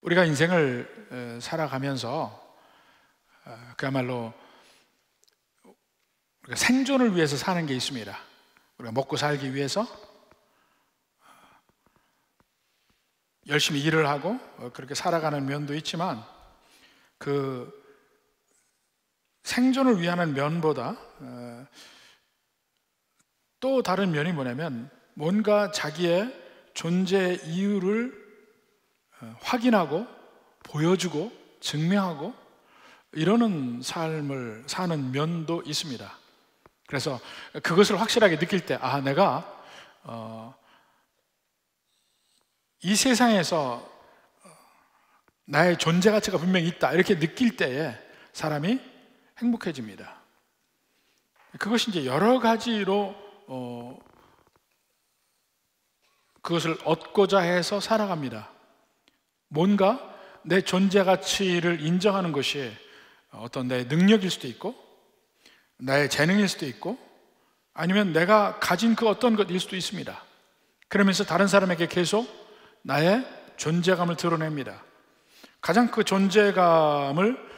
우리가 인생을 살아가면서 그야말로 우리가 생존을 위해서 사는 게 있습니다. 우리가 먹고 살기 위해서 열심히 일을 하고 그렇게 살아가는 면도 있지만, 그 생존을 위한 면보다 또 다른 면이 뭐냐면, 뭔가 자기의 존재 이유를 확인하고 보여주고 증명하고 이러는 삶을 사는 면도 있습니다. 그래서 그것을 확실하게 느낄 때, 내가 이 세상에서 나의 존재 가치가 분명히 있다, 이렇게 느낄 때에 사람이 행복해집니다. 그것이 이제 여러 가지로 그것을 얻고자 해서 살아갑니다. 뭔가 내 존재 가치를 인정하는 것이 어떤 내 능력일 수도 있고, 나의 재능일 수도 있고, 아니면 내가 가진 그 어떤 것일 수도 있습니다. 그러면서 다른 사람에게 계속 나의 존재감을 드러냅니다. 가장 그 존재감을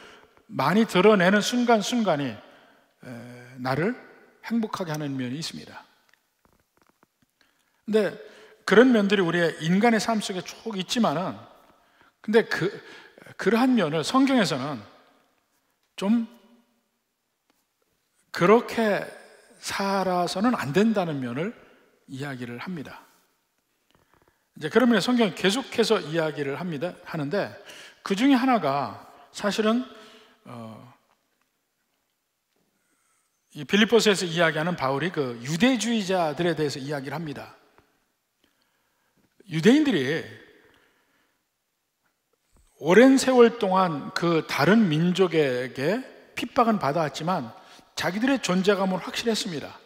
많이 드러내는 순간순간이 나를 행복하게 하는 면이 있습니다. 근데 그런 면들이 우리의 인간의 삶 속에 쭉 있지만은, 근데 그러한 면을 성경에서는 좀 그렇게 살아서는 안 된다는 면을 이야기를 합니다. 이제 그러면 성경은 계속해서 이야기를 하는데, 그 중에 하나가 사실은 이 빌립보서에서 이야기하는 바울이 그 유대주의자들에 대해서 이야기를 합니다. 유대인들이 오랜 세월 동안 그 다른 민족에게 핍박은 받아왔지만 자기들의 존재감은 확실했습니다.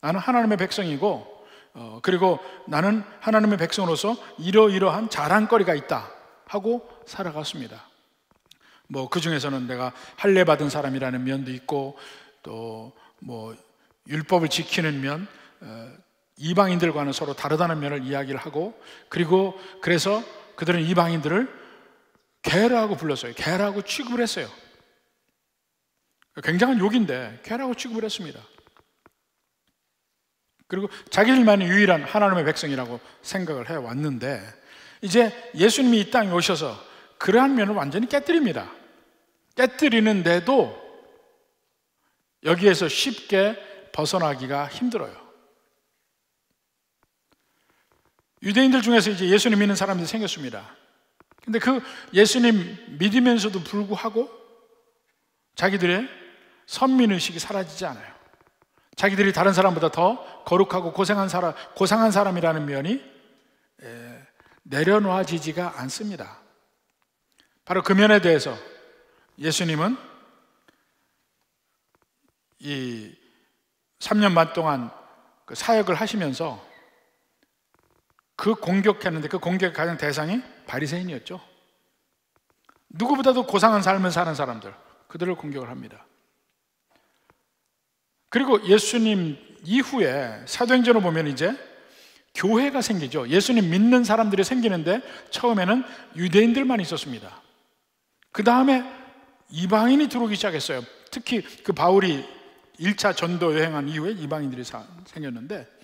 나는 하나님의 백성이고, 그리고 나는 하나님의 백성으로서 이러이러한 자랑거리가 있다 하고 살아갔습니다. 그 중에서는 내가 할례 받은 사람이라는 면도 있고, 또 율법을 지키는 면, 이방인들과는 서로 다르다는 면을 이야기를 하고, 그리고 그래서 그들은 이방인들을 개라고 불렀어요. 개라고 취급을 했어요. 굉장한 욕인데 개라고 취급을 했습니다. 그리고 자기들만이 유일한 하나님의 백성이라고 생각을 해왔는데, 이제 예수님이 이 땅에 오셔서 그러한 면을 완전히 깨뜨립니다. 깨뜨리는데도 여기에서 쉽게 벗어나기가 힘들어요. 유대인들 중에서 이제 예수님 믿는 사람들이 생겼습니다. 근데 그 예수님 믿으면서도 불구하고 자기들의 선민의식이 사라지지 않아요. 자기들이 다른 사람보다 더 거룩하고 고상한 사람이라는 면이 내려놓아지지가 않습니다. 바로 그 면에 대해서 예수님은 이 3년 반 동안 그 사역을 하시면서 그 공격했는데, 그 공격의 가장 대상이 바리새인이었죠. 누구보다도 고상한 삶을 사는 사람들, 그들을 공격을 합니다. 그리고 예수님 이후에 사도행전을 보면 이제 교회가 생기죠. 예수님 믿는 사람들이 생기는데 처음에는 유대인들만 있었습니다. 그 다음에 이방인이 들어오기 시작했어요. 특히 그 바울이 1차 전도 여행한 이후에 이방인들이 생겼는데,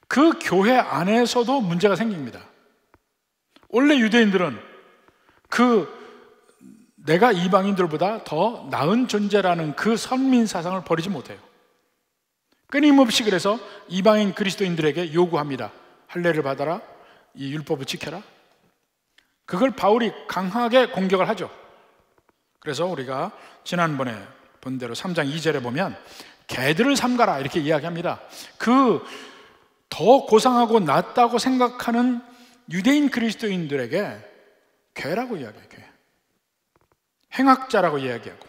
그 교회 안에서도 문제가 생깁니다. 원래 유대인들은 내가 이방인들보다 더 나은 존재라는 그 선민 사상을 버리지 못해요. 끊임없이 그래서 이방인 그리스도인들에게 요구합니다. 할례를 받아라, 이 율법을 지켜라. 그걸 바울이 강하게 공격을 하죠. 그래서 우리가 지난번에 본 대로 3장 2절에 보면 개들을 삼가라 이렇게 이야기합니다. 더 고상하고 낫다고 생각하는 유대인 그리스도인들에게 개라고 이야기해요. 개. 행악자라고 이야기하고.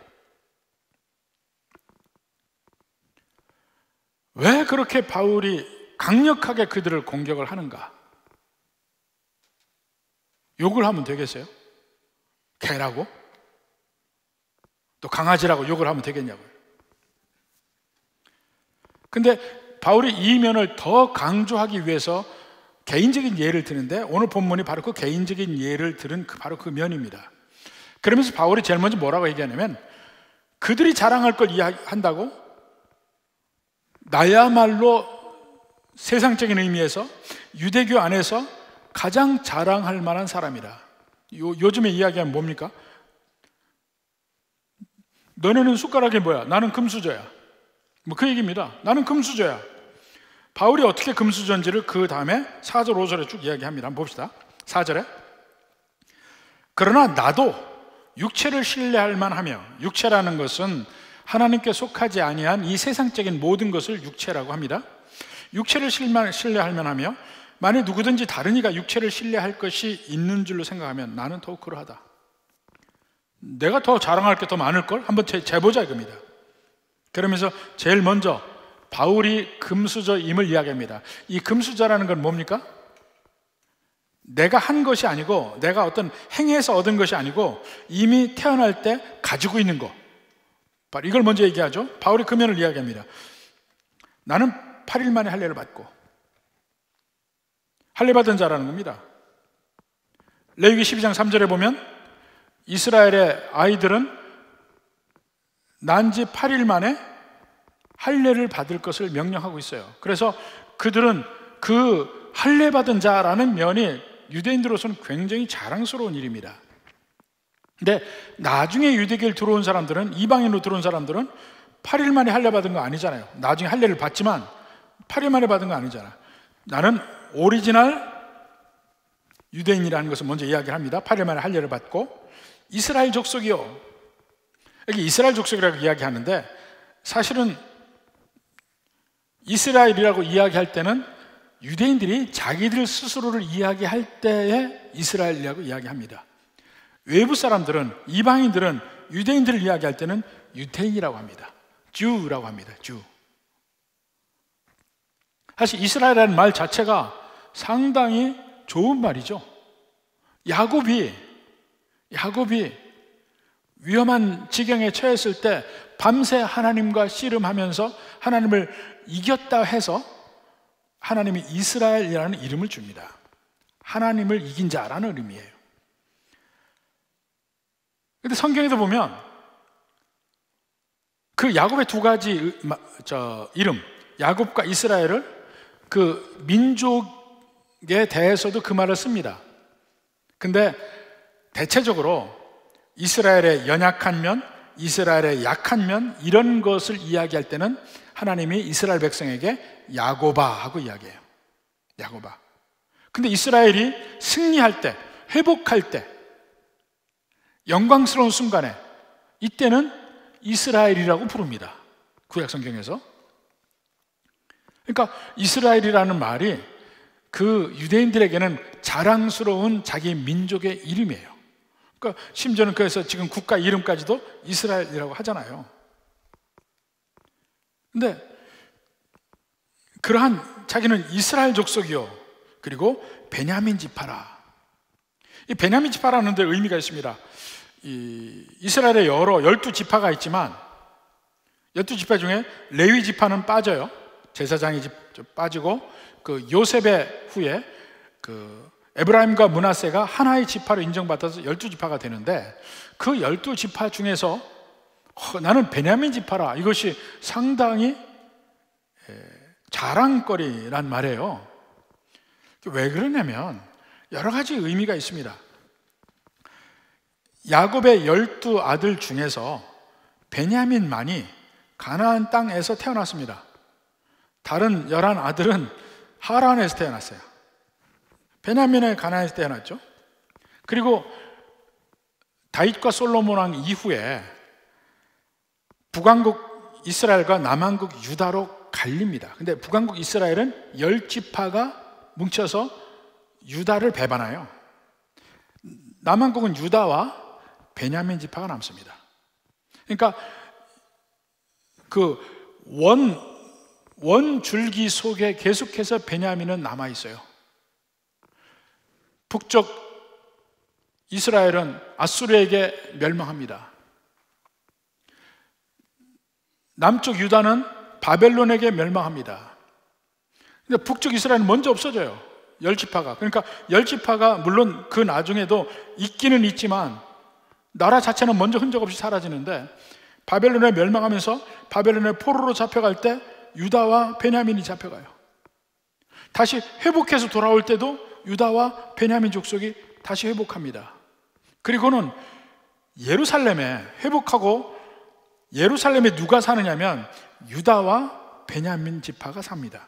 왜 그렇게 바울이 강력하게 그들을 공격을 하는가? 욕을 하면 되겠어요? 개라고? 또 강아지라고 욕을 하면 되겠냐고요. 근데 바울이 이 면을 더 강조하기 위해서 개인적인 예를 드는데 오늘 본문이 바로 그 개인적인 예를 들은 바로 그 면입니다. 그러면서 바울이 제일 먼저 뭐라고 얘기하냐면 그들이 자랑할 걸 이야기한다고 나야말로 세상적인 의미에서 유대교 안에서 가장 자랑할 만한 사람이다. 요즘에 이야기하면 뭡니까? 너네는 숟가락이 뭐야? 나는 금수저야. 뭐 그 얘기입니다. 나는 금수저야. 바울이 어떻게 금수저인지를 그 다음에 4절 5절에 쭉 이야기합니다. 한번 봅시다. 4절에 그러나 나도 육체를 신뢰할 만하며, 육체라는 것은 하나님께 속하지 아니한 이 세상적인 모든 것을 육체라고 합니다. 육체를 신뢰할 만하며 만일 누구든지 다른 이가 육체를 신뢰할 것이 있는 줄로 생각하면 나는 더욱 그러하다. 내가 더 자랑할 게 더 많을걸? 한번 재보자 이겁니다. 그러면서 제일 먼저 바울이 금수저임을 이야기합니다. 이 금수저라는 건 뭡니까? 내가 한 것이 아니고, 내가 어떤 행위에서 얻은 것이 아니고 이미 태어날 때 가지고 있는 것, 바로 이걸 먼저 얘기하죠. 바울이 그 면을 이야기합니다. 나는 8일 만에 할례를 받고, 할례 받은 자라는 겁니다. 레위기 12장 3절에 보면 이스라엘의 아이들은 난지 8일 만에 할례를 받을 것을 명령하고 있어요. 그래서 그들은 그 할례 받은 자라는 면이 유대인들로서는 굉장히 자랑스러운 일입니다. 근데 나중에 유대교를 들어온 사람들은, 이방인으로 들어온 사람들은 8일 만에 할례 받은 거 아니잖아요. 나중에 할례를 받지만 8일 만에 받은 거 아니잖아. 나는 오리지널 유대인이라는 것을 먼저 이야기를 합니다. 8일 만에 할례를 받고, 이스라엘 족속이요. 여기 이스라엘 족속이라고 이야기하는데 사실은 이스라엘이라고 이야기할 때는 유대인들이 자기들 스스로를 이야기할 때에 이스라엘이라고 이야기합니다. 외부 사람들은, 이방인들은 유대인들을 이야기할 때는 유대인이라고 합니다. 주라고 합니다. 주. 사실 이스라엘이라는 말 자체가 상당히 좋은 말이죠. 야곱이 위험한 지경에 처했을 때 밤새 하나님과 씨름하면서 하나님을 이겼다 해서 하나님이 이스라엘이라는 이름을 줍니다. 하나님을 이긴 자라는 의미예요. 그런데 성경에도 보면 그 야곱의 두 가지 이름, 야곱과 이스라엘을 그 민족에 대해서도 그 말을 씁니다. 근데 대체적으로 이스라엘의 연약한 면, 이스라엘의 약한 면, 이런 것을 이야기할 때는 하나님이 이스라엘 백성에게 야고바 하고 이야기해요. 야고바. 근데 이스라엘이 승리할 때, 회복할 때, 영광스러운 순간에, 이때는 이스라엘이라고 부릅니다. 구약 성경에서. 그러니까 이스라엘이라는 말이 그 유대인들에게는 자랑스러운 자기 민족의 이름이에요. 그러니까 심지어는 그래서 지금 국가 이름까지도 이스라엘이라고 하잖아요. 근데 그러한 자기는 이스라엘 족속이요, 그리고 베냐민 지파라. 이 베냐민 지파라는 데 의미가 있습니다. 이스라엘에 여러 12지파가 있지만 12지파 중에 레위 지파는 빠져요. 제사장이 빠지고 그 요셉의 후에 그 에브라임과 므낫세가 하나의 지파로 인정받아서 12지파가 되는데, 그 12지파 중에서 나는 베냐민 지파라, 이것이 상당히 자랑거리란 말이에요. 왜 그러냐면 여러 가지 의미가 있습니다. 야곱의 12아들 중에서 베냐민만이 가나안 땅에서 태어났습니다. 다른 11아들은 하란에서 태어났어요. 베냐민은 가나안에서 태어났죠. 그리고 다윗과 솔로몬 왕 이후에 북왕국 이스라엘과 남왕국 유다로 갈립니다. 근데 북왕국 이스라엘은 10지파가 뭉쳐서 유다를 배반해요. 남왕국은 유다와 베냐민 지파가 남습니다. 그러니까 그 원줄기 속에 계속해서 베냐민은 남아 있어요. 북쪽 이스라엘은 아수르에게 멸망합니다. 남쪽 유다는 바벨론에게 멸망합니다. 근데 북쪽 이스라엘은 먼저 없어져요. 열지파가. 그러니까 열지파가 물론 그 나중에도 있기는 있지만 나라 자체는 먼저 흔적 없이 사라지는데, 바벨론에 멸망하면서 바벨론의 포로로 잡혀갈 때 유다와 베냐민이 잡혀가요. 다시 회복해서 돌아올 때도 유다와 베냐민 족속이 다시 회복합니다. 그리고는 예루살렘에 회복하고, 예루살렘에 누가 사느냐면 유다와 베냐민 지파가 삽니다.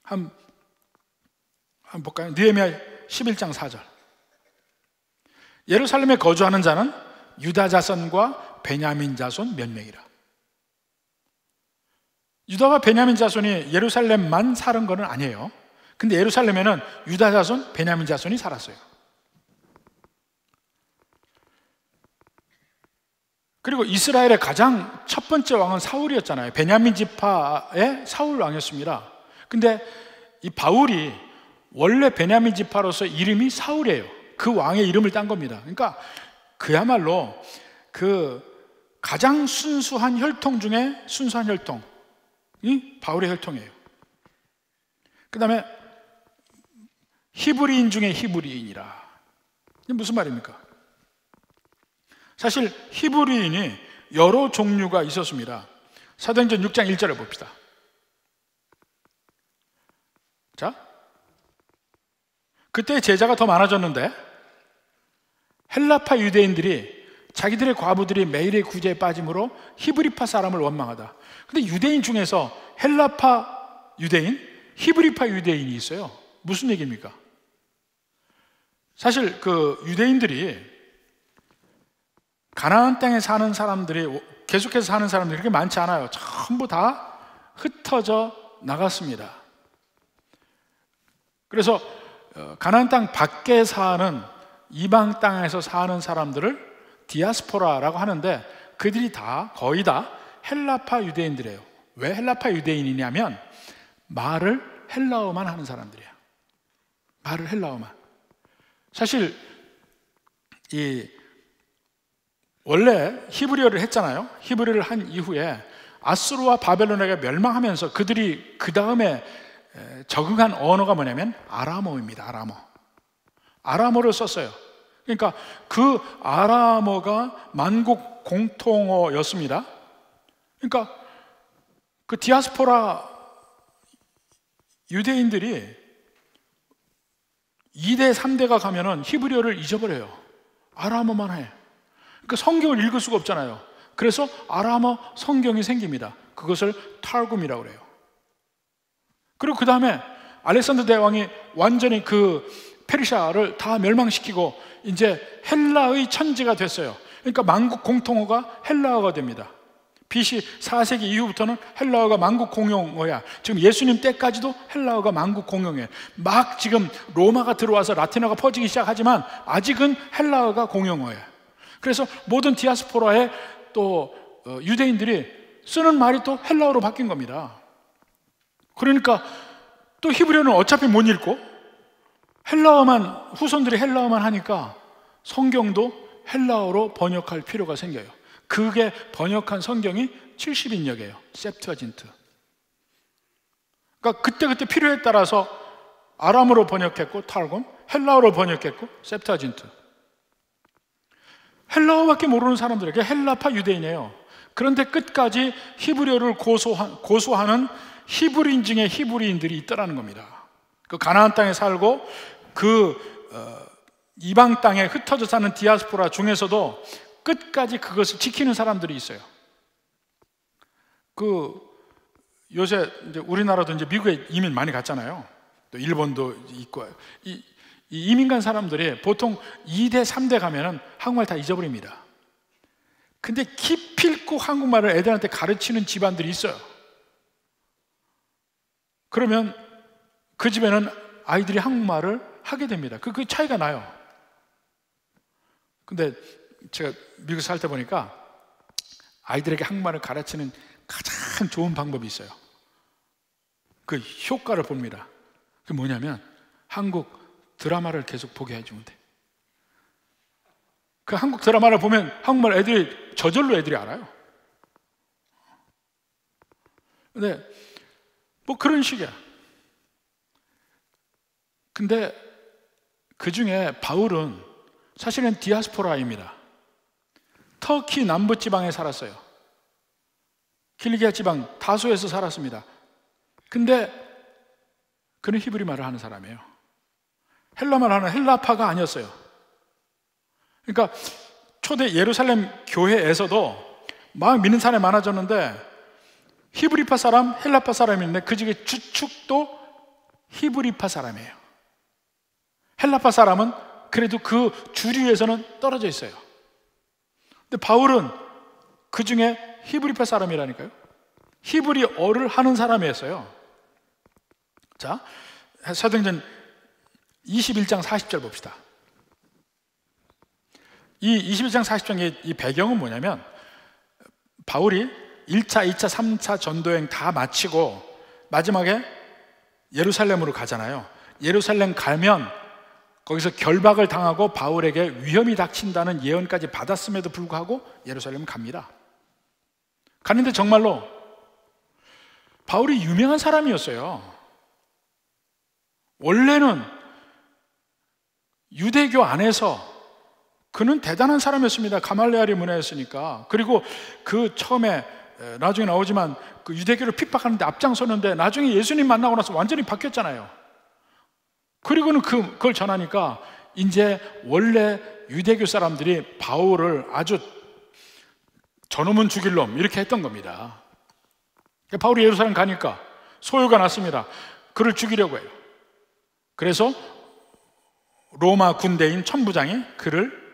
한번 볼까요? 느헤미야 11장 4절. 예루살렘에 거주하는 자는 유다 자손과 베냐민 자손 몇 명이라. 유다와 베냐민 자손이 예루살렘만 사는 것은 아니에요. 근데 예루살렘에는 유다 자손, 베냐민 자손이 살았어요. 그리고 이스라엘의 가장 첫 번째 왕은 사울이었잖아요. 베냐민 지파의 사울 왕이었습니다. 근데 이 바울이 원래 베냐민 지파로서 이름이 사울이에요. 그 왕의 이름을 딴 겁니다. 그러니까 그야말로 그 가장 순수한 혈통 중에 순수한 혈통이 바울의 혈통이에요. 그 다음에 히브리인 중에 히브리인이라. 이게 무슨 말입니까? 사실 히브리인이 여러 종류가 있었습니다. 사도행전 6장 1절을 봅시다. 자, 그때 제자가 더 많아졌는데 헬라파 유대인들이 자기들의 과부들이 매일의 구제에 빠짐으로 히브리파 사람을 원망하다. 근데 유대인 중에서 헬라파 유대인, 히브리파 유대인이 있어요. 무슨 얘기입니까? 사실 그 유대인들이 가나안 땅에 사는 사람들이, 계속해서 사는 사람들이 그렇게 많지 않아요. 전부 다 흩어져 나갔습니다. 그래서 가나안 땅 밖에 사는, 이방 땅에서 사는 사람들을 디아스포라라고 하는데, 그들이 다 거의 다 헬라파 유대인들이에요. 왜 헬라파 유대인이냐면 말을 헬라어만 하는 사람들이에요. 말을 헬라어만. 사실 이 원래 히브리어를 했잖아요. 히브리어를 한 이후에 아수르와 바벨론에게 멸망하면서 그들이 그 다음에 적응한 언어가 뭐냐면 아람어입니다. 아람어를 썼어요. 그러니까 그 아람어가 만국 공통어였습니다. 그러니까 그 디아스포라 유대인들이 2대, 3대가 가면은 히브리어를 잊어버려요. 아람어만 해. 그러니까 성경을 읽을 수가 없잖아요. 그래서 아람어 성경이 생깁니다. 그것을 탈굼이라고 그래요. 그리고 그 다음에 알렉산더 대왕이 완전히 그 페르시아를 다 멸망시키고 이제 헬라의 천지가 됐어요. 그러니까 만국 공통어가 헬라어가 됩니다. BC 4세기 이후부터는 헬라어가 만국 공용어야. 지금 예수님 때까지도 헬라어가 만국 공용어예요. 막 지금 로마가 들어와서 라틴어가 퍼지기 시작하지만 아직은 헬라어가 공용어예요. 그래서 모든 디아스포라의 또 유대인들이 쓰는 말이 또 헬라어로 바뀐 겁니다. 그러니까 또 히브리어는 어차피 못 읽고 헬라어만, 후손들이 헬라어만 하니까 성경도 헬라어로 번역할 필요가 생겨요. 그게 번역한 성경이 70인역이에요. 셉투아진트. 그러니까 그때그때 필요에 따라서 아람어로 번역했고 탈굼, 헬라어로 번역했고 셉투아진트. 헬라어밖에 모르는 사람들에게 헬라파 유대인이에요. 그런데 끝까지 히브리어를 고수하는 히브리인 중에 히브리인들이 있다라는 겁니다. 그 가나안 땅에 살고 그 이방 땅에 흩어져 사는 디아스포라 중에서도 끝까지 그것을 지키는 사람들이 있어요. 그 요새 이제 우리나라도 이제 미국에 이민 많이 갔잖아요. 또 일본도 있고 이 이민 간 사람들이 보통 2대, 3대 가면은 한국말 다 잊어버립니다. 근데 기필코 한국말을 애들한테 가르치는 집안들이 있어요. 그러면 그 집에는 아이들이 한국말을 하게 됩니다. 그 차이가 나요. 근데 제가 미국 살 때 보니까 아이들에게 한국말을 가르치는 가장 좋은 방법이 있어요. 그 효과를 봅니다. 그게 뭐냐면 한국 드라마를 계속 보게 해주면 돼. 그 한국 드라마를 보면 한국말 애들이 저절로 애들이 알아요. 근데 뭐 그런 식이야. 근데 그 중에 바울은 사실은 디아스포라입니다. 터키 남부 지방에 살았어요. 킬리기아 지방 다소에서 살았습니다. 근데 그는 히브리 말을 하는 사람이에요. 헬라말 하는 헬라파가 아니었어요. 그러니까 초대 예루살렘 교회에서도 막 믿는 사람이 많아졌는데 히브리파 사람, 헬라파 사람이 있는데 그 중에 주축도 히브리파 사람이에요. 헬라파 사람은 그래도 그 주류에서는 떨어져 있어요. 근데 바울은 그 중에 히브리파 사람이라니까요. 히브리어를 하는 사람이었어요. 자, 사도행전 21장 40절 봅시다. 이 21장 40장의 이 배경은 뭐냐면 바울이 1차, 2차, 3차 전도여행 다 마치고 마지막에 예루살렘으로 가잖아요. 예루살렘 가면 거기서 결박을 당하고 바울에게 위험이 닥친다는 예언까지 받았음에도 불구하고 예루살렘 갑니다. 갔는데 정말로 바울이 유명한 사람이었어요. 원래는 유대교 안에서 그는 대단한 사람이었습니다. 가말레알의 문화였으니까. 그리고 그 처음에 나중에 나오지만 그 유대교를 핍박하는데 앞장섰는데 나중에 예수님 만나고 나서 완전히 바뀌었잖아요. 그리고는 그걸 전하니까 이제 원래 유대교 사람들이 바울을 아주 저놈은 죽일 놈 이렇게 했던 겁니다. 바울이 예루살렘 가니까 소요가 났습니다. 그를 죽이려고 해요. 그래서 로마 군대인 천부장이 그를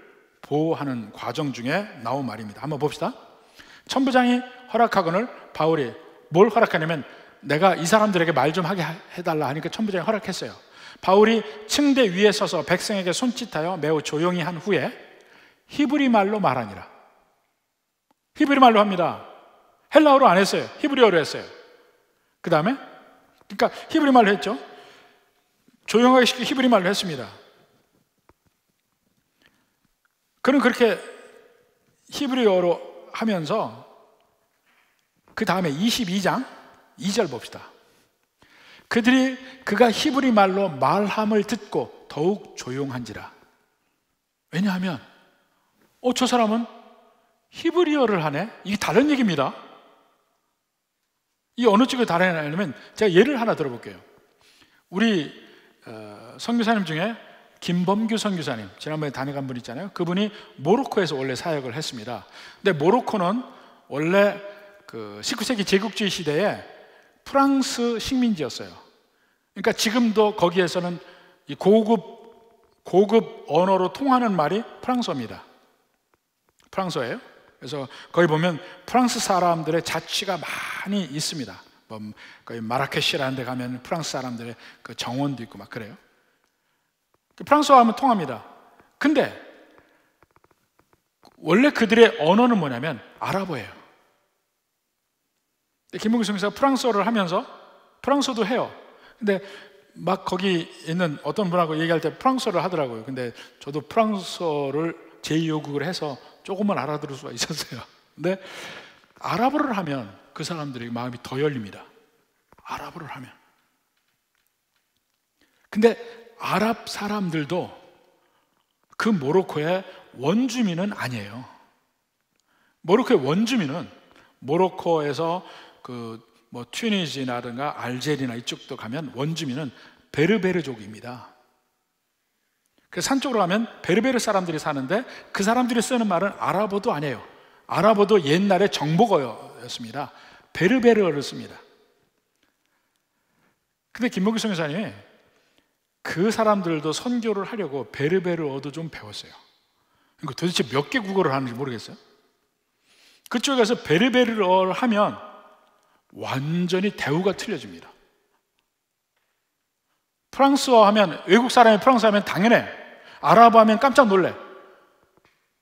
보호하는 과정 중에 나온 말입니다. 한번 봅시다. 천부장이 허락하거늘 바울이 뭘 허락하냐면 내가 이 사람들에게 말 좀 하게 해달라 하니까 천부장이 허락했어요. 바울이 층대 위에 서서 백성에게 손짓하여 매우 조용히 한 후에 히브리 말로 말하니라. 히브리 말로 합니다. 헬라어로 안 했어요. 히브리어로 했어요. 그 다음에 그러니까 히브리 말로 했죠. 조용하게 시키고 히브리 말로 했습니다. 그는 그렇게 히브리어로 하면서 그 다음에 22장 2절 봅시다. 그가 히브리 말로 말함을 듣고 더욱 조용한지라. 왜냐하면 저 사람은 히브리어를 하네? 이게 다른 얘기입니다. 이 어느 쪽이 다르냐면 제가 예를 하나 들어볼게요. 우리 선교사님 중에 김범규 선교사님, 지난번에 다녀간 분 있잖아요. 그분이 모로코에서 원래 사역을 했습니다. 근데 모로코는 원래 그 19세기 제국주의 시대에 프랑스 식민지였어요. 그러니까 지금도 거기에서는 이 고급 언어로 통하는 말이 프랑스어입니다. 프랑스어예요. 그래서 거기 보면 프랑스 사람들의 자취가 많이 있습니다. 거기 마라케시라는 데 가면 프랑스 사람들의 그 정원도 있고 막 그래요. 프랑스어 하면 통합니다. 근데 원래 그들의 언어는 뭐냐면 아랍어예요. 김문규 선교사가 프랑스어를 하면서 프랑스어도 해요. 근데 막 거기 있는 어떤 분하고 얘기할 때 프랑스어를 하더라고요. 근데 저도 프랑스어를 제2외국어를 해서 조금만 알아들을 수가 있었어요. 근데 아랍어를 하면 그 사람들의 마음이 더 열립니다. 아랍어를 하면. 근데 아랍 사람들도 그 모로코의 원주민은 아니에요. 모로코의 원주민은 모로코에서 뭐 튀니지라든가 알제리나 이쪽도 가면 원주민은 베르베르족입니다. 그래서 산쪽으로 가면 베르베르 사람들이 사는데 그 사람들이 쓰는 말은 아랍어도 아니에요. 아랍어도 옛날에 정복어였습니다. 베르베르어를 씁니다. 근데 김목규 선교사님이 그 사람들도 선교를 하려고 베르베르어도 좀 배웠어요. 그러니까 도대체 몇 개 국어를 하는지 모르겠어요. 그쪽에서 베르베르어를 하면 완전히 대우가 틀려집니다. 프랑스어 하면, 외국 사람이 프랑스어 하면 당연해. 아랍어 하면 깜짝 놀래.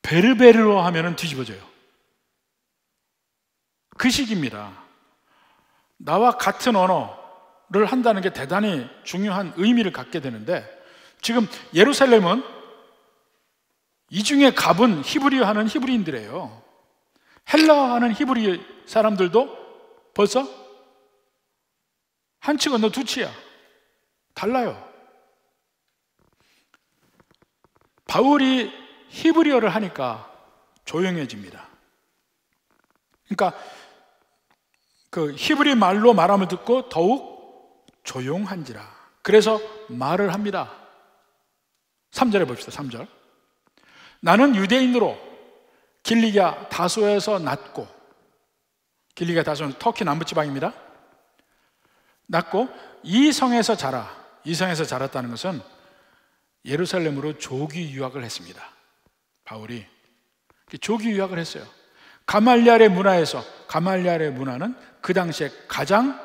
베르베르어 하면 뒤집어져요. 그 시기입니다. 나와 같은 언어를 한다는 게 대단히 중요한 의미를 갖게 되는데, 지금 예루살렘은 이 중에 갑은 히브리어 하는 히브리인들이에요. 헬라어 하는 히브리 사람들도 벌써 한 치 건너 두 치야. 달라요. 바울이 히브리어를 하니까 조용해집니다. 그러니까 그 히브리 말로 말함을 듣고 더욱 조용한지라. 그래서 말을 합니다. 3절에 봅시다. 3절. 나는 유대인으로 길리기아 다소에서 났고, 길리기아 다소는 터키 남부지방입니다. 났고 이 성에서 자라. 이 성에서 자랐다는 것은 예루살렘으로 조기 유학을 했습니다. 바울이 조기 유학을 했어요. 가말리알의 문화에서, 가말리알의 문화는 그 당시에 가장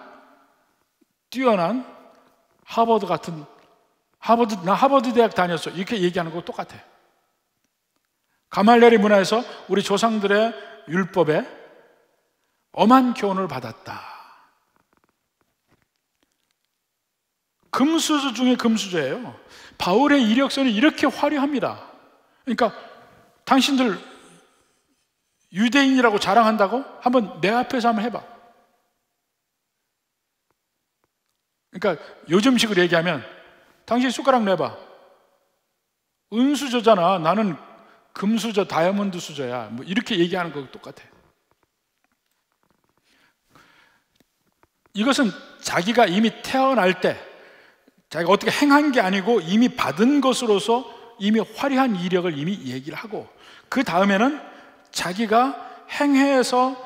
뛰어난 하버드 같은, 나 하버드 대학 다녔어, 이렇게 얘기하는 거 똑같아. 가말리알의 문화에서 우리 조상들의 율법에 엄한 교훈을 받았다. 금수저 중에 금수저예요. 바울의 이력서는 이렇게 화려합니다. 그러니까 당신들 유대인이라고 자랑한다고? 한번 내 앞에서 한번 해봐. 그러니까 요즘식으로 얘기하면 당신 숟가락 내봐. 은수저잖아. 나는 금수저, 다이아몬드 수저야. 뭐 이렇게 얘기하는 거 똑같아. 이것은 자기가 이미 태어날 때 자기가 어떻게 행한 게 아니고 이미 받은 것으로서 이미 화려한 이력을 이미 얘기를 하고, 그 다음에는 자기가 행해서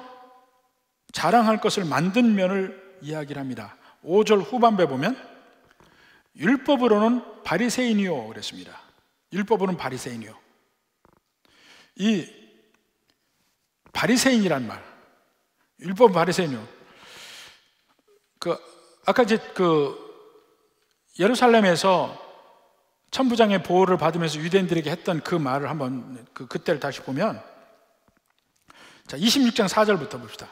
자랑할 것을 만든 면을 이야기를 합니다. 5절 후반부에 보면 율법으로는 바리새인이요 그랬습니다. 율법으로는 바리새인이요. 이 바리새인이란 말, 율법 바리새인이요. 아까 이제 예루살렘에서 천부장의 보호를 받으면서 유대인들에게 했던 그 말을 한번 그때를 다시 보면, 자 26장 4절부터 봅시다.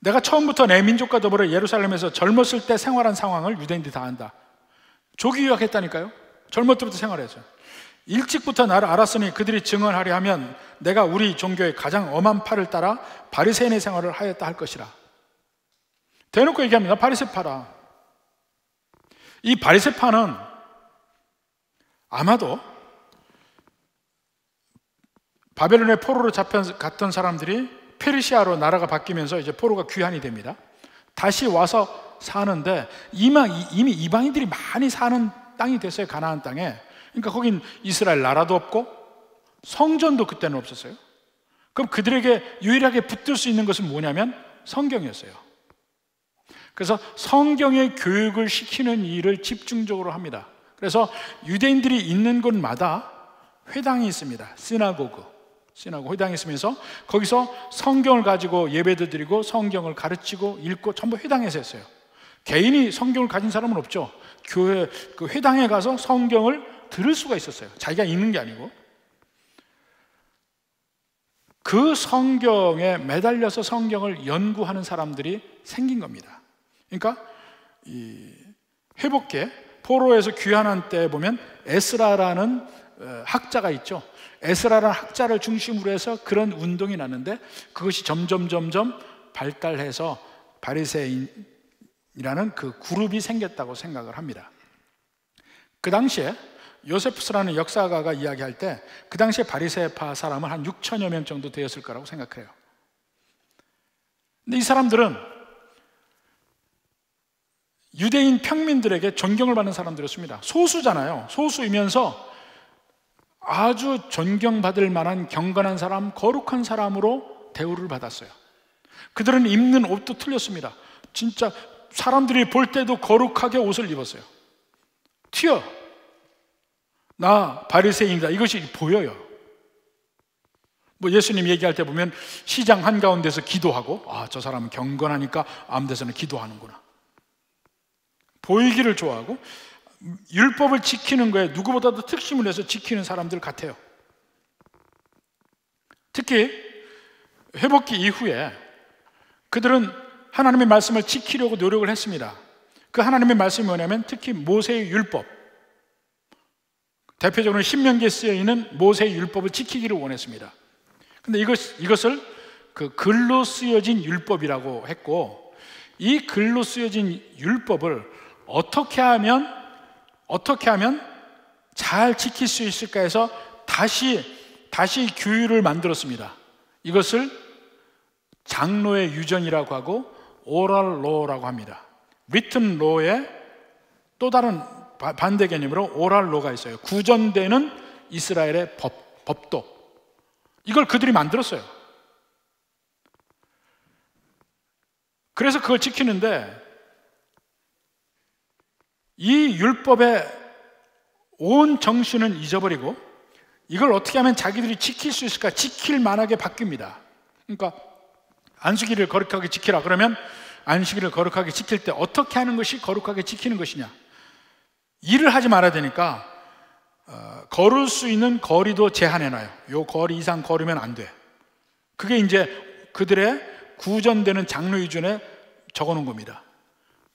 내가 처음부터 내 민족과 더불어 예루살렘에서 젊었을 때 생활한 상황을 유대인들이 다 안다. 조기 유학했다니까요. 젊을 때부터 생활했어요. 일찍부터 나를 알았으니 그들이 증언하려 하면 내가 우리 종교의 가장 엄한 팔을 따라 바리새인의 생활을 하였다 할 것이라. 대놓고 얘기합니다. 바리새파라. 이 바리새파는 아마도 바벨론의 포로로 잡혀갔던 사람들이 페르시아로 나라가 바뀌면서 이제 포로가 귀환이 됩니다. 다시 와서 사는데 이미 이방인들이 많이 사는 땅이 됐어요. 가나안 땅에. 그러니까 거긴 이스라엘 나라도 없고 성전도 그때는 없었어요. 그럼 그들에게 유일하게 붙들 수 있는 것은 뭐냐면 성경이었어요. 그래서 성경의 교육을 시키는 일을 집중적으로 합니다. 그래서 유대인들이 있는 곳마다 회당이 있습니다. 시나고그 회당이 있으면서 거기서 성경을 가지고 예배도 드리고 성경을 가르치고 읽고 전부 회당에서 했어요. 개인이 성경을 가진 사람은 없죠. 교회 그 회당에 가서 성경을 들을 수가 있었어요. 자기가 읽는 게 아니고. 그 성경에 매달려서 성경을 연구하는 사람들이 생긴 겁니다. 그러니까 이 회복계 포로에서 귀환한 때 보면 에스라라는 학자가 있죠. 에스라라는 학자를 중심으로 해서 그런 운동이 났는데 그것이 점점 발달해서 바리새인이라는 그 그룹이 생겼다고 생각을 합니다. 그 당시에 요세푸스라는 역사가가 이야기할 때 그 당시에 바리새파 사람은 한 6천여 명 정도 되었을 거라고 생각해요. 근데 이 사람들은 유대인 평민들에게 존경을 받는 사람들이었습니다. 소수잖아요. 소수이면서 아주 존경받을 만한 경건한 사람, 거룩한 사람으로 대우를 받았어요. 그들은 입는 옷도 틀렸습니다. 진짜 사람들이 볼 때도 거룩하게 옷을 입었어요. 튀어. 나 바리새인이다. 이것이 보여요. 뭐 예수님 얘기할 때 보면 시장 한가운데서 기도하고, 아, 저 사람은 경건하니까 아무 데서나 기도하는구나. 보이기를 좋아하고 율법을 지키는 거에 누구보다도 특심을 내서 지키는 사람들 같아요. 특히 회복기 이후에 그들은 하나님의 말씀을 지키려고 노력을 했습니다. 그 하나님의 말씀이 뭐냐면 특히 모세의 율법, 대표적으로 신명기에 쓰여 있는 모세의 율법을 지키기를 원했습니다. 근데 이것을 그 글로 쓰여진 율법이라고 했고, 이 글로 쓰여진 율법을 어떻게 하면 잘 지킬 수 있을까 해서 다시 규율을 만들었습니다. 이것을 장로의 유전이라고 하고 오럴 로라고 합니다. 리튼 로의 또 다른 반대 개념으로 오럴 로가 있어요. 구전되는 이스라엘의 법도. 이걸 그들이 만들었어요. 그래서 그걸 지키는데 이 율법의 온 정신은 잊어버리고 이걸 어떻게 하면 자기들이 지킬 수 있을까? 지킬 만하게 바뀝니다. 그러니까 안식일을 거룩하게 지키라 그러면 안식일을 거룩하게 지킬 때 어떻게 하는 것이 거룩하게 지키는 것이냐? 일을 하지 말아야 되니까 걸을 수 있는 거리도 제한해놔요. 요 거리 이상 걸으면 안 돼. 그게 이제 그들의 구전되는 장로 유전에 적어놓은 겁니다.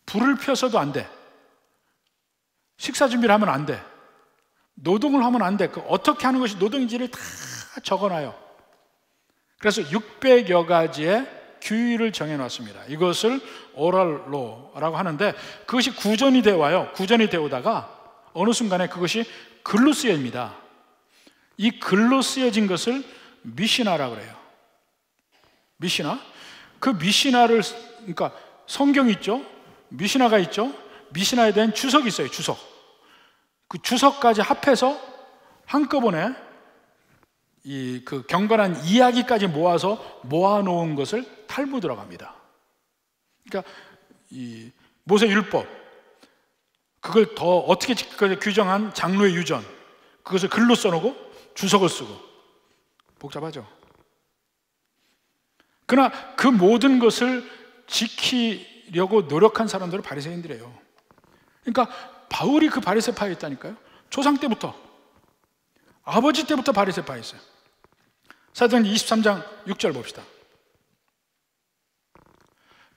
불을 펴서도 안 돼. 식사 준비를 하면 안 돼. 노동을 하면 안 돼. 어떻게 하는 것이 노동인지를 다 적어놔요. 그래서 600여 가지의 규율을 정해놨습니다. 이것을 오럴 로라고 하는데 그것이 구전이 되어 와요. 구전이 되어 오다가 어느 순간에 그것이 글로 쓰여집니다. 이 글로 쓰여진 것을 미시나라고 그래요. 미시나? 그 미시나를, 그러니까 성경이 있죠? 미시나가 있죠? 미시나에 대한 주석이 있어요. 주석. 그 주석까지 합해서 한꺼번에 그 경건한 이야기까지 모아서 모아놓은 것을 탈무드라고 합니다. 그러니까 이 모세 율법, 그걸 더 어떻게 지킬까 규정한 장로의 유전, 그것을 글로 써놓고 주석을 쓰고. 복잡하죠. 그러나 그 모든 것을 지키려고 노력한 사람들은 바리새인들이에요. 그러니까 바울이 그 바리새파에 있다니까요. 조상 때부터, 아버지 때부터 바리새파에 있어요. 사도행전 23장 6절 봅시다.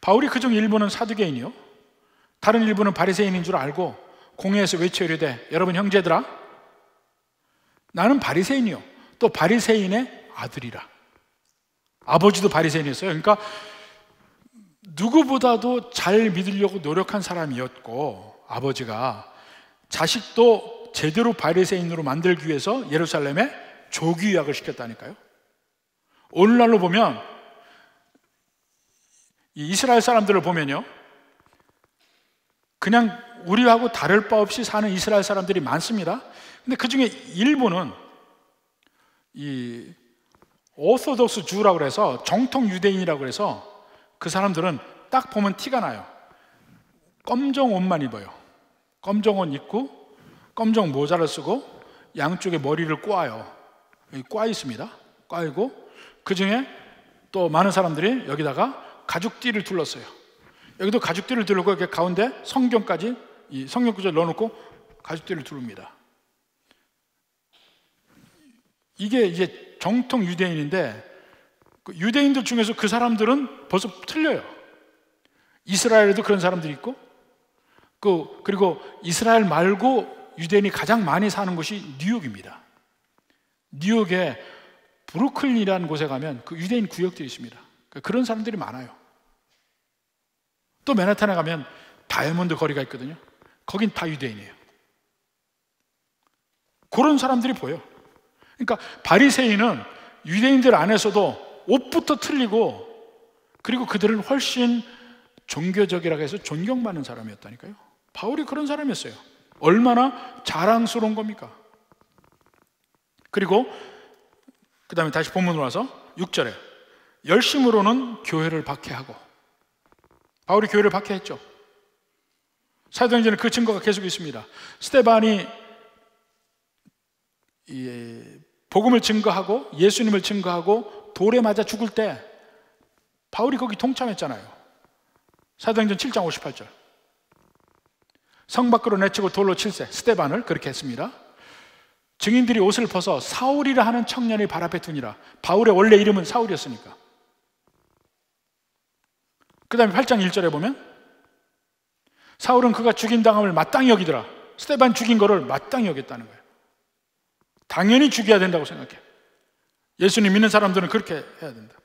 바울이 그중 일부는 사두개인이요 다른 일부는 바리새인인 줄 알고 공회에서 외쳐 이르되 여러분 형제들아 나는 바리새인이요 또 바리새인의 아들이라. 아버지도 바리새인이었어요. 그러니까 누구보다도 잘 믿으려고 노력한 사람이었고 아버지가 자식도 제대로 바리새인으로 만들기 위해서 예루살렘에 조기유학을 시켰다니까요. 오늘날로 보면 이 이스라엘 사람들을 보면요 그냥 우리하고 다를 바 없이 사는 이스라엘 사람들이 많습니다. 근데 그 중에 일부는 이 오소독스 주라고 해서 정통 유대인이라고 해서 그 사람들은 딱 보면 티가 나요. 검정 옷만 입어요. 검정 옷 입고 검정 모자를 쓰고 양쪽에 머리를 꽈요. 여기 꽈 있습니다. 꽈이고 그 중에 또 많은 사람들이 여기다가 가죽띠를 둘렀어요. 여기도 가죽띠를 두르고 이렇게 가운데 성경까지 이 성경 구절 넣어놓고 가죽띠를 두릅니다. 이게 이제 정통 유대인인데 유대인들 중에서 그 사람들은 벌써 틀려요. 이스라엘에도 그런 사람들이 있고 그리고 이스라엘 말고 유대인이 가장 많이 사는 곳이 뉴욕입니다. 뉴욕에 브루클린이라는 곳에 가면 그 유대인 구역들이 있습니다. 그런 사람들이 많아요. 또 맨하탄에 가면 다이아몬드 거리가 있거든요. 거긴 다 유대인이에요. 그런 사람들이 보여. 그러니까 바리새인은 유대인들 안에서도 옷부터 틀리고 그리고 그들은 훨씬 종교적이라고 해서 존경받는 사람이었다니까요. 바울이 그런 사람이었어요. 얼마나 자랑스러운 겁니까? 그리고 그 다음에 다시 본문으로 와서 6절에 열심으로는 교회를 박해하고 바울이 교회를 박해했죠. 사도행전에 그 증거가 계속 있습니다. 스데반이 복음을 증거하고 예수님을 증거하고 돌에 맞아 죽을 때 바울이 거기 동참했잖아요. 사도행전 7장 58절 성 밖으로 내치고 돌로 칠세 스데반을 그렇게 했습니다. 증인들이 옷을 벗어 사울이라 하는 청년의 발 앞에 두니라. 바울의 원래 이름은 사울이었으니까. 그 다음에 8장 1절에 보면 사울은 그가 죽인 당함을 마땅히 여기더라. 스데반 죽인 거를 마땅히 여겼다는 거예요. 당연히 죽여야 된다고 생각해. 예수님 믿는 사람들은 그렇게 해야 된다.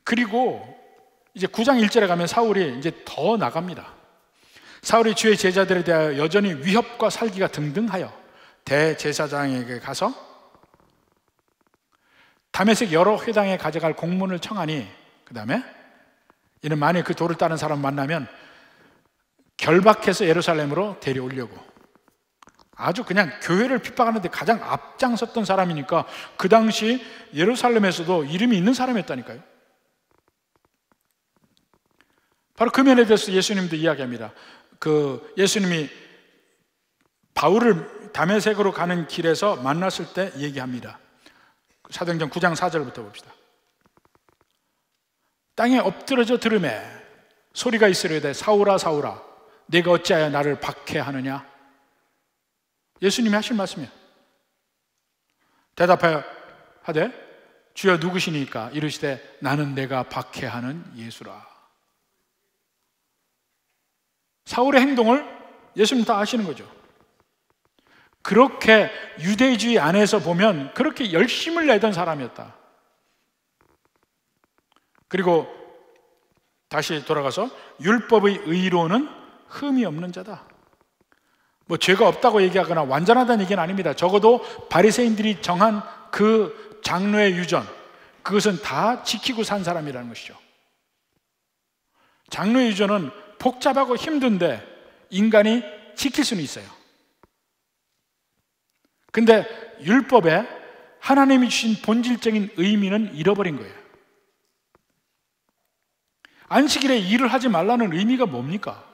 그리고 이제 9장 1절에 가면 사울이 이제 더 나갑니다. 사울이 주의 제자들에 대하여 여전히 위협과 살기가 등등하여 대제사장에게 가서 다메섹 여러 회당에 가져갈 공문을 청하니, 그 다음에 이는 만일 그 도를 따른 사람 만나면 결박해서 예루살렘으로 데려오려고. 아주 그냥 교회를 핍박하는데 가장 앞장섰던 사람이니까 그 당시 예루살렘에서도 이름이 있는 사람이었다니까요. 바로 그 면에 대해서 예수님도 이야기합니다. 예수님이 바울을 다메섹으로 가는 길에서 만났을 때 얘기합니다. 사도행전 9장 4절부터 봅시다. 땅에 엎드러져 들으매 소리가 있으려되 사울아 사울아 네가 어찌하여 나를 박해하느냐. 예수님이 하실 말씀이에요. 대답하여 하되 주여 누구시니까? 이르시되 나는 내가 박해하는 예수라. 사울의 행동을 예수님 다 아시는 거죠. 그렇게 유대주의 안에서 보면 그렇게 열심을 내던 사람이었다. 그리고 다시 돌아가서 율법의 의로는 흠이 없는 자다. 뭐 죄가 없다고 얘기하거나 완전하다는 얘기는 아닙니다. 적어도 바리새인들이 정한 그 장로의 유전, 그것은 다 지키고 산 사람이라는 것이죠. 장로의 유전은 복잡하고 힘든데 인간이 지킬 수는 있어요. 근데 율법에 하나님이 주신 본질적인 의미는 잃어버린 거예요. 안식일에 일을 하지 말라는 의미가 뭡니까?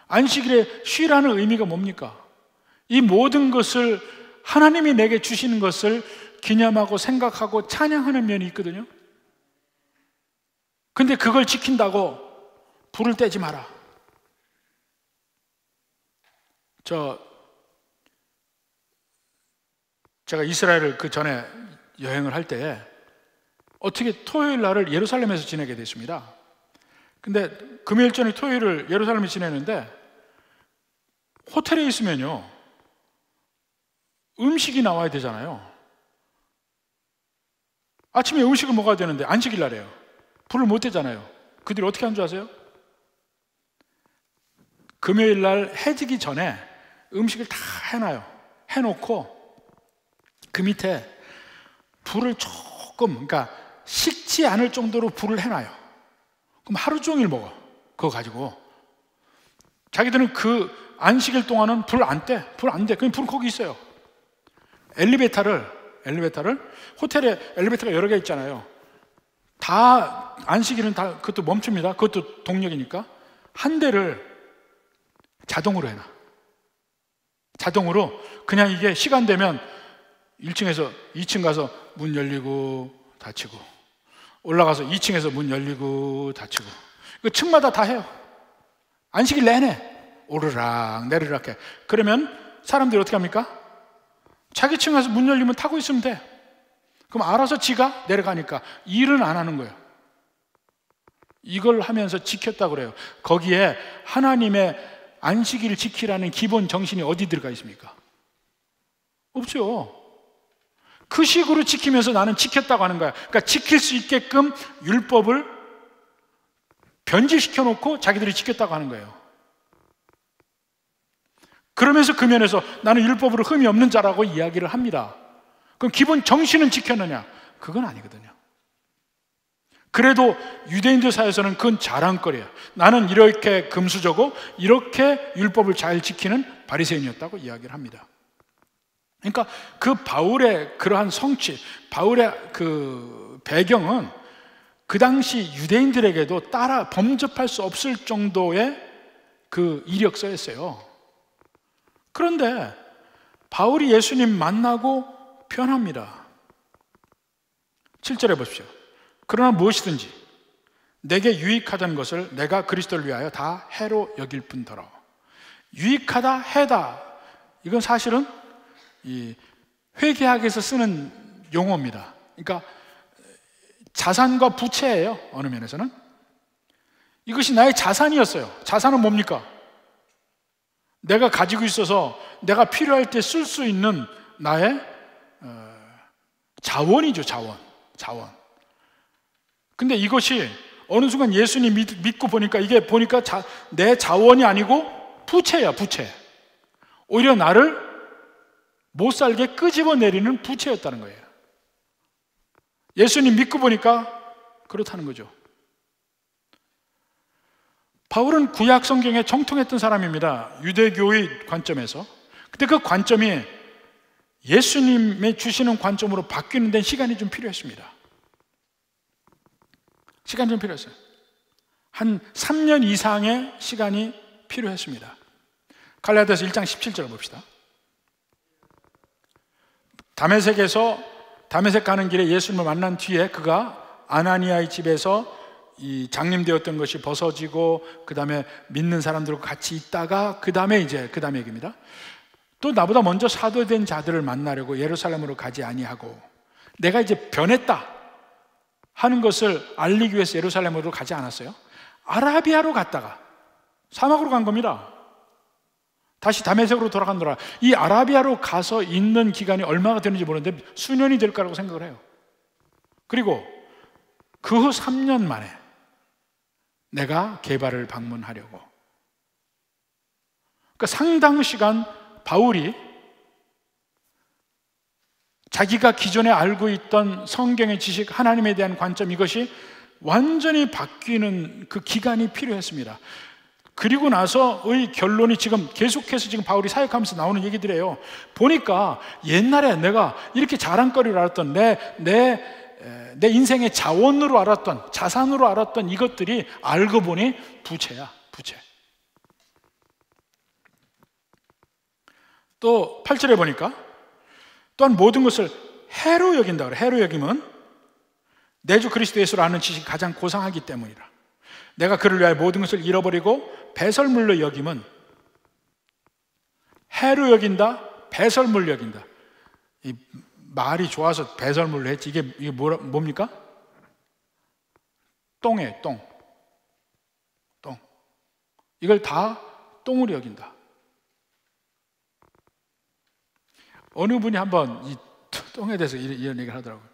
안식일에 쉬라는 의미가 뭡니까? 이 모든 것을 하나님이 내게 주시는 것을 기념하고 생각하고 찬양하는 면이 있거든요. 근데 그걸 지킨다고 불을 떼지 마라. 제가 이스라엘을 그 전에 여행을 할 때 어떻게 토요일 날을 예루살렘에서 지내게 됐습니다. 근데 금요일 저녁 토요일을 예루살렘에 지내는데 호텔에 있으면요 음식이 나와야 되잖아요. 아침에 음식을 먹어야 되는데 안식일 날이에요. 불을 못 떼잖아요. 그들이 어떻게 하는 줄 아세요? 금요일 날 해지기 전에 음식을 다 해놔요. 해놓고 그 밑에 불을 조금, 그러니까 식지 않을 정도로 불을 해놔요. 그럼 하루 종일 먹어. 그거 가지고. 자기들은 그 안식일 동안은 불 안 떼. 불 안 돼. 그냥 불은 거기 있어요. 엘리베이터를 호텔에 엘리베이터가 여러 개 있잖아요. 다 안식일은 다 그것도 멈춥니다. 그것도 동력이니까 한 대를 자동으로 해놔. 자동으로 그냥 이게 시간 되면 1층에서 2층 가서 문 열리고 닫히고, 올라가서 2층에서 문 열리고 닫히고, 그 층마다 다 해요. 안식일 내내 오르락 내리락 해. 그러면 사람들이 어떻게 합니까? 자기 층에서 문 열리면 타고 있으면 돼. 그럼 알아서 지가 내려가니까 일은 안 하는 거예요. 이걸 하면서 지켰다고 그래요. 거기에 하나님의 안식일을 지키라는 기본 정신이 어디 들어가 있습니까? 없죠. 그 식으로 지키면서 나는 지켰다고 하는 거야. 그러니까 지킬 수 있게끔 율법을 변질시켜 놓고 자기들이 지켰다고 하는 거예요. 그러면서 그 면에서 나는 율법으로 흠이 없는 자라고 이야기를 합니다. 그럼 기본 정신은 지켰느냐? 그건 아니거든요. 그래도 유대인들 사이에서는 그건 자랑거리예요. 나는 이렇게 금수저고 이렇게 율법을 잘 지키는 바리새인이었다고 이야기를 합니다. 그러니까 그 바울의 그러한 성취, 바울의 그 배경은 그 당시 유대인들에게도 따라 범접할 수 없을 정도의 그 이력서였어요. 그런데 바울이 예수님 만나고 변합니다. 7절에 보십시오. 그러나 무엇이든지 내게 유익하다는 것을 내가 그리스도를 위하여 다 해로 여길 뿐더러. 유익하다, 해다, 이건 사실은 이 회계학에서 쓰는 용어입니다. 그러니까 자산과 부채예요. 어느 면에서는 이것이 나의 자산이었어요. 자산은 뭡니까? 내가 가지고 있어서 내가 필요할 때 쓸 수 있는 나의 자원이죠. 자원. 근데 이것이 어느 순간 예수님 믿고 보니까 이게 보니까 내 자원이 아니고 부채야, 부채. 오히려 나를 못 살게 끄집어내리는 부채였다는 거예요. 예수님 믿고 보니까 그렇다는 거죠. 바울은 구약 성경에 정통했던 사람입니다. 유대교의 관점에서. 근데 그 관점이 예수님의 주시는 관점으로 바뀌는 데는 시간이 좀 필요했습니다. 시간이 좀 필요했어요. 한 3년 이상의 시간이 필요했습니다. 갈라디아서 1장 17절을 봅시다. 다메섹 가는 길에 예수님을 만난 뒤에 그가 아나니아의 집에서 이 장님되었던 것이 벗어지고 그 다음에 믿는 사람들과 같이 있다가 그 다음에 얘기입니다. 또 나보다 먼저 사도된 자들을 만나려고 예루살렘으로 가지 아니하고 내가 이제 변했다 하는 것을 알리기 위해서 예루살렘으로 가지 않았어요. 아라비아로 갔다가 사막으로 간 겁니다. 다시 다메섹으로 돌아간노라. 이 아라비아로 가서 있는 기간이 얼마가 되는지 모르는데 수년이 될 거라고 생각을 해요. 그리고 그 후 3년 만에 내가 게바를 방문하려고. 그러니까 상당 시간 바울이 자기가 기존에 알고 있던 성경의 지식, 하나님에 대한 관점, 이것이 완전히 바뀌는 그 기간이 필요했습니다. 그리고 나서의 결론이 지금 계속해서 지금 바울이 사역하면서 나오는 얘기들이에요. 보니까 옛날에 내가 이렇게 자랑거리로 알았던 내 인생의 자원으로 알았던, 자산으로 알았던 이것들이 알고 보니 부채야, 부채. 또 8절에 보니까 또한 모든 것을 해로 여긴다 그래요. 해로 여김은 내 주 그리스도 예수를 아는 지식이 가장 고상하기 때문이라. 내가 그를 위하여 모든 것을 잃어버리고 배설물로 여김은, 해로 여긴다, 배설물로 여긴다. 이 말이 좋아서 배설물로 했지 이게 뭡니까? 똥이에요. 똥. 이걸 다 똥으로 여긴다. 어느 분이 한번 이 똥에 대해서 이런 얘기를 하더라고요.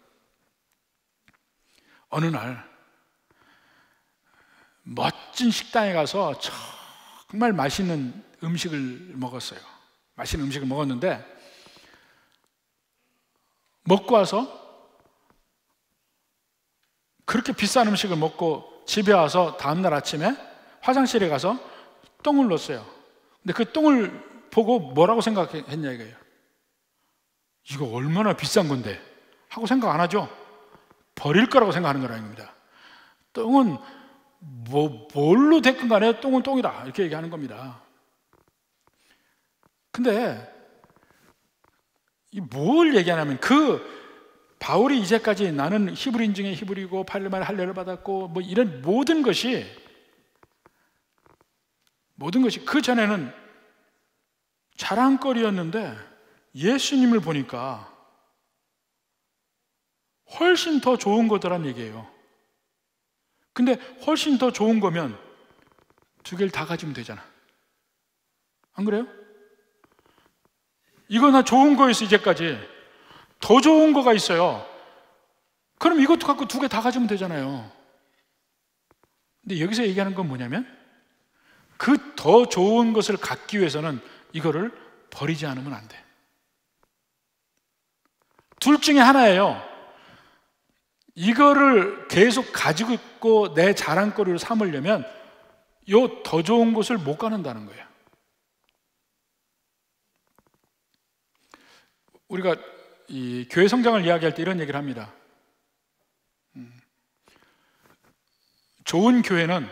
어느 날 멋진 식당에 가서 정말 맛있는 음식을 먹었어요. 맛있는 음식을 먹었는데 먹고 와서 그렇게 비싼 음식을 먹고 집에 와서 다음날 아침에 화장실에 가서 똥을 넣었어요. 근데 그 똥을 보고 뭐라고 생각했냐 이거예요. 이거 얼마나 비싼 건데 하고 생각 안 하죠. 버릴 거라고 생각하는 거라는 똥은 뭘로 됐건 간에 똥은 똥이다 이렇게 얘기하는 겁니다. 근데 뭘 얘기하냐면 바울이 이제까지 나는 히브리인 중에 히브리고 팔레만 할례를 받았고 뭐 이런 모든 것이 그 전에는 자랑거리였는데 예수님을 보니까 훨씬 더 좋은 거더란 얘기예요. 근데 훨씬 더 좋은 거면 두 개를 다 가지면 되잖아. 안 그래요? 이거 나 좋은 거였어 이제까지. 더 좋은 거가 있어요. 그럼 이것도 갖고 두 개 다 가지면 되잖아요. 근데 여기서 얘기하는 건 뭐냐면 그 더 좋은 것을 갖기 위해서는 이거를 버리지 않으면 안 돼. 둘 중에 하나예요. 이거를 계속 가지고 있고 내 자랑거리로 삼으려면 요 더 좋은 곳을 못 가는다는 거예요. 우리가 이 교회 성장을 이야기할 때 이런 얘기를 합니다. 좋은 교회는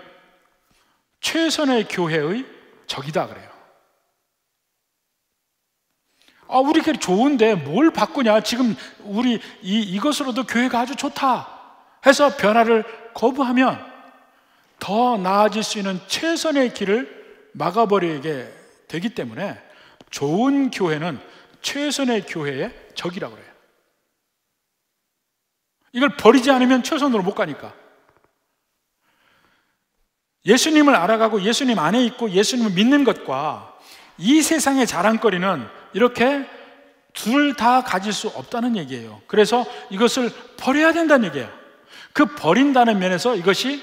최선의 교회의 적이다 그래요. 우리 교회 좋은데 뭘 바꾸냐? 지금 우리 이것으로도 교회가 아주 좋다 해서 변화를 거부하면 더 나아질 수 있는 최선의 길을 막아버리게 되기 때문에 좋은 교회는 최선의 교회의 적이라고 그래요. 이걸 버리지 않으면 최선으로 못 가니까. 예수님을 알아가고 예수님 안에 있고 예수님을 믿는 것과 이 세상의 자랑거리는 이렇게 둘 다 가질 수 없다는 얘기예요. 그래서 이것을 버려야 된다는 얘기예요. 그 버린다는 면에서 이것이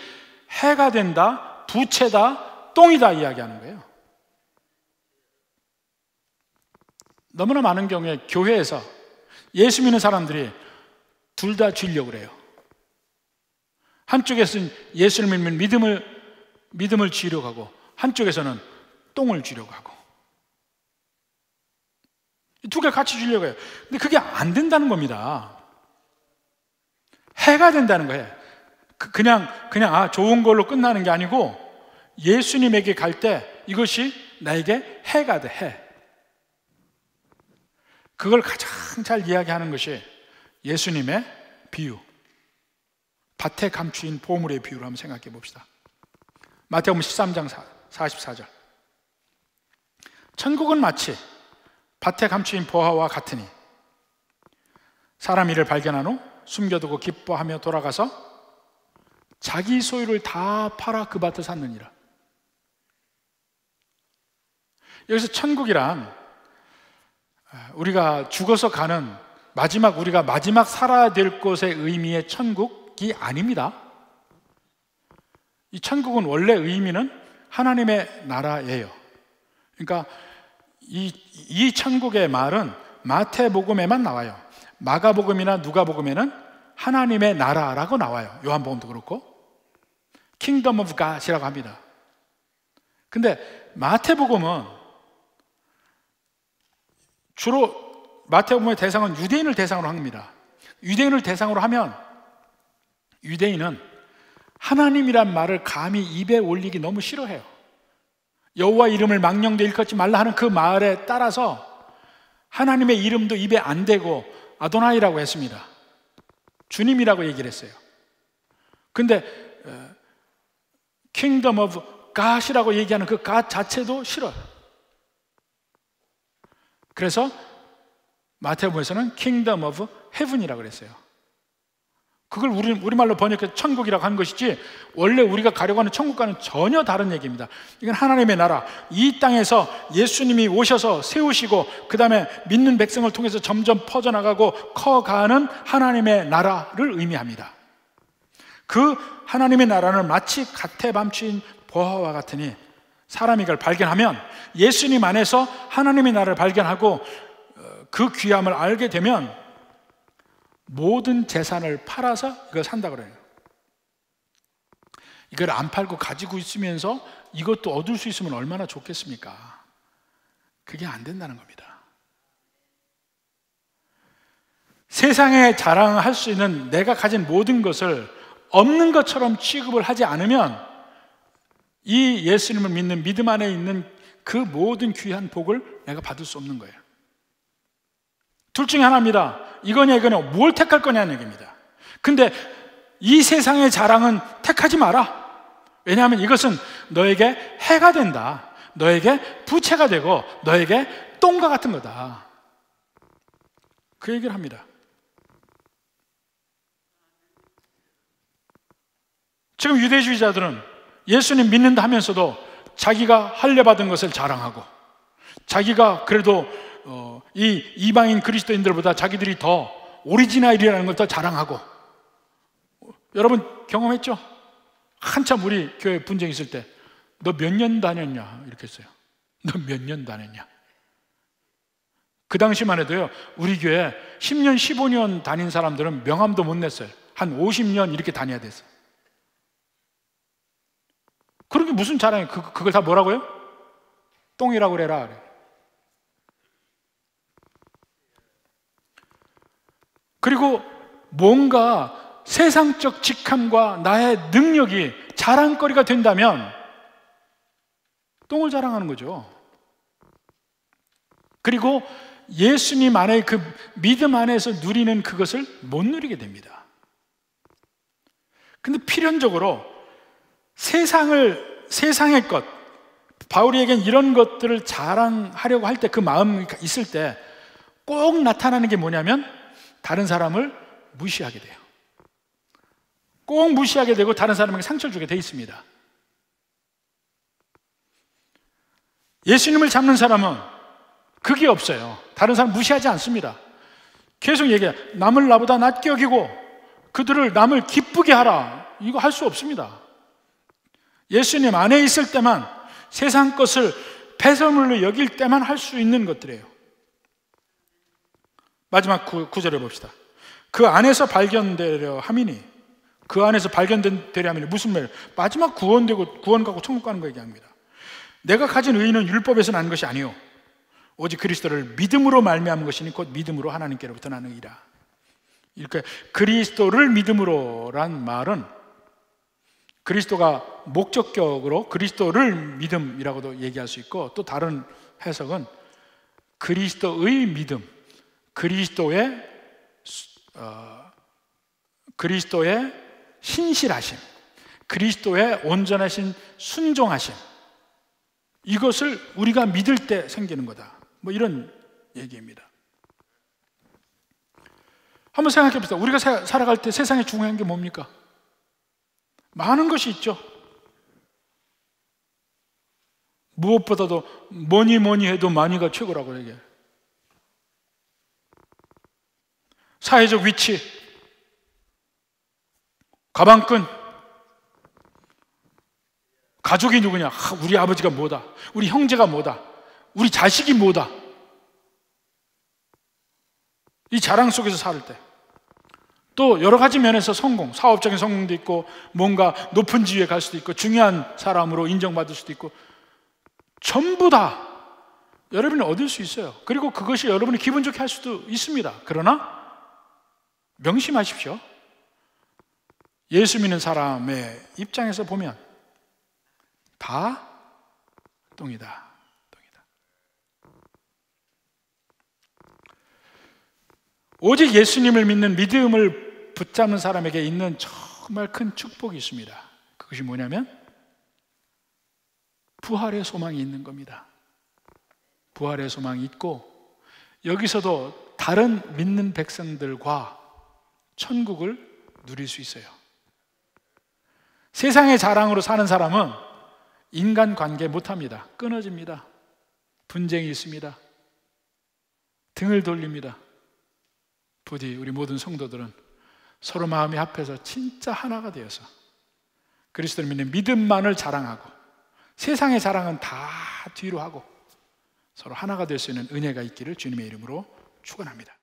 해가 된다, 부채다, 똥이다 이야기하는 거예요. 너무나 많은 경우에 교회에서 예수 믿는 사람들이 둘 다 쥐려고 그래요. 한쪽에서는 예수를 믿는 믿음을 쥐려고 하고, 한쪽에서는 똥을 쥐려고 하고, 두 개 같이 쥐려고 해요. 근데 그게 안 된다는 겁니다. 해가 된다는 거예요. 그냥 좋은 걸로 끝나는 게 아니고, 예수님에게 갈 때 이것이 나에게 해가 돼, 해. 그걸 가장 잘 이야기하는 것이 예수님의 비유, 밭에 감추인 보물의 비유를 한번 생각해 봅시다. 마태복음 13장 44절. 천국은 마치 밭에 감추인 보화와 같으니 사람 이를 발견한 후 숨겨두고 기뻐하며 돌아가서 자기 소유를 다 팔아 그 밭을 샀느니라. 여기서 천국이란 우리가 죽어서 가는 우리가 마지막 살아야 될 곳의 의미의 천국이 아닙니다. 이 천국은 원래 의미는 하나님의 나라예요. 그러니까 이 천국의 말은 마태복음에만 나와요. 마가복음이나 누가복음에는 하나님의 나라라고 나와요. 요한복음도 그렇고 Kingdom of God이라고 합니다. 근데 마태복음은 주로 마태복음의 대상은 유대인을 대상으로 합니다. 유대인을 대상으로 하면 유대인은 하나님이란 말을 감히 입에 올리기 너무 싫어해요. 여호와 이름을 망령되이 일컫지 말라 하는 그 말에 따라서 하나님의 이름도 입에 안 대고 아도나이라고 했습니다. 주님이라고 얘기를 했어요. 근데 Kingdom of God이라고 얘기하는 그 God 자체도 싫어요. 그래서 마태복음에서는 Kingdom of Heaven이라고 그랬어요. 그걸 우리말로 번역해서 천국이라고 한 것이지 원래 우리가 가려고 하는 천국과는 전혀 다른 얘기입니다. 이건 하나님의 나라, 이 땅에서 예수님이 오셔서 세우시고 그 다음에 믿는 백성을 통해서 점점 퍼져나가고 커가는 하나님의 나라를 의미합니다. 그 하나님의 나라는 마치 갓에 감추인 보화와 같으니 사람이 이걸 발견하면, 예수님 안에서 하나님의 나라를 발견하고 그 귀함을 알게 되면 모든 재산을 팔아서 이걸 산다 그래요. 이걸 안 팔고 가지고 있으면서 이것도 얻을 수 있으면 얼마나 좋겠습니까? 그게 안 된다는 겁니다. 세상에 자랑할 수 있는 내가 가진 모든 것을 없는 것처럼 취급을 하지 않으면 이 예수님을 믿는 믿음 안에 있는 그 모든 귀한 복을 내가 받을 수 없는 거예요. 둘 중에 하나입니다. 이거냐 이거냐, 뭘 택할 거냐는 얘기입니다. 근데 이 세상의 자랑은 택하지 마라. 왜냐하면 이것은 너에게 해가 된다. 너에게 부채가 되고 너에게 똥과 같은 거다. 그 얘기를 합니다. 지금 유대주의자들은 예수님 믿는다 하면서도 자기가 할례받은 것을 자랑하고, 자기가 그래도 이 이방인 그리스도인들보다 자기들이 더 오리지널이라는 걸 더 자랑하고. 여러분 경험했죠? 한참 우리 교회 분쟁 있을 때 너 몇 년 다녔냐 이렇게 했어요. 너 몇 년 다녔냐. 그 당시만 해도요, 우리 교회 10년 15년 다닌 사람들은 명함도 못 냈어요. 한 50년 이렇게 다녀야 됐어요. 그러게 무슨 자랑이, 그걸 다 뭐라고요? 똥이라고 그래라 그래. 그리고 뭔가 세상적 직함과 나의 능력이 자랑거리가 된다면 똥을 자랑하는 거죠. 그리고 예수님 안에 그 믿음 안에서 누리는 그것을 못 누리게 됩니다. 근데 필연적으로 세상의 것, 바울에겐 이런 것들을 자랑하려고 할 때 그 마음이 있을 때 꼭 나타나는 게 뭐냐면 다른 사람을 무시하게 돼요. 꼭 무시하게 되고 다른 사람에게 상처를 주게 돼 있습니다. 예수님을 잡는 사람은 그게 없어요. 다른 사람 무시하지 않습니다. 계속 얘기해요. 남을 나보다 낮게 여기고 그들을 남을 기쁘게 하라. 이거 할 수 없습니다. 예수님 안에 있을 때만, 세상 것을 배설물로 여길 때만 할 수 있는 것들이에요. 마지막 구절을 봅시다. 그 안에서 발견되려 함이니, 그 안에서 발견되려 함이니 무슨 말? 마지막 구원되고 구원 가고 천국 가는 거 얘기합니다. 내가 가진 의는 율법에서 난 것이 아니요 오직 그리스도를 믿음으로 말미암은 것이니 곧 믿음으로 하나님께로부터 나는 의라. 이렇게 그리스도를 믿음으로란 말은 그리스도가 목적격으로 그리스도를 믿음이라고도 얘기할 수 있고, 또 다른 해석은 그리스도의 믿음, 그리스도의 신실하심, 그리스도의 온전하신 순종하심, 이것을 우리가 믿을 때 생기는 거다. 뭐 이런 얘기입니다. 한번 생각해 봅시다. 우리가 살아갈 때 세상에 중요한 게 뭡니까? 많은 것이 있죠. 무엇보다도 뭐니 해도 많이가 최고라고 얘기해요. 사회적 위치, 가방끈, 가족이 누구냐? 우리 아버지가 뭐다? 우리 형제가 뭐다? 우리 자식이 뭐다? 이 자랑 속에서 살 때, 또 여러 가지 면에서 성공, 사업적인 성공도 있고, 뭔가 높은 지위에 갈 수도 있고, 중요한 사람으로 인정받을 수도 있고, 전부 다 여러분이 얻을 수 있어요. 그리고 그것이 여러분이 기분 좋게 할 수도 있습니다. 그러나 명심하십시오. 예수 믿는 사람의 입장에서 보면 다 똥이다. 오직 예수님을 믿는 믿음을 붙잡는 사람에게 있는 정말 큰 축복이 있습니다. 그것이 뭐냐면 부활의 소망이 있는 겁니다. 부활의 소망이 있고, 여기서도 다른 믿는 백성들과 천국을 누릴 수 있어요. 세상의 자랑으로 사는 사람은 인간관계 못합니다. 끊어집니다. 분쟁이 있습니다. 등을 돌립니다. 부디 우리 모든 성도들은 서로 마음이 합해서 진짜 하나가 되어서 그리스도를 믿는 믿음만을 자랑하고, 세상의 자랑은 다 뒤로 하고 서로 하나가 될 수 있는 은혜가 있기를 주님의 이름으로 축원합니다.